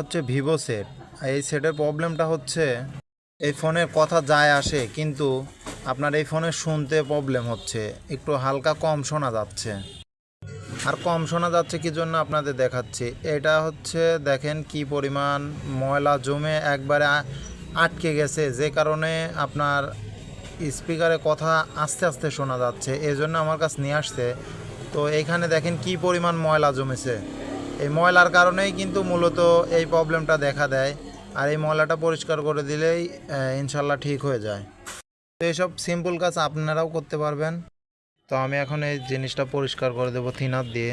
হচ্ছে Vivo set. এই সেটের প্রবলেমটা হচ্ছে এই ফোনের কথা যায় আসে, কিন্তু আপনার এই ফোনে শুনতে প্রবলেম হচ্ছে, একটু হালকা কম শোনা যাচ্ছে। আর কম শোনা যাচ্ছে কি জন্য আপনাদের দেখাচ্ছি। এটা হচ্ছে দেখেন কি পরিমাণ ময়লা জমে একবারে আটকে গেছে, যে কারণে আপনার স্পিকারে কথা আস্তে আস্তে শোনা যাচ্ছে। এই জন্য আমার কাছে নিয়ে আসছে। তো এইখানে দেখেন কি পরিমাণ ময়লা জমেছে। এই ময়লার কারণেই কিন্তু মূলত এই প্রবলেমটা দেখা দেয়। আর এই ময়লাটা পরিষ্কার করে দিলেই ইনশাল্লাহ ঠিক হয়ে যায়। তো এইসব সিম্পল কাজ আপনারাও করতে পারবেন। তো আমি এখন এই জিনিসটা পরিষ্কার করে দেবো থিনার দিয়ে।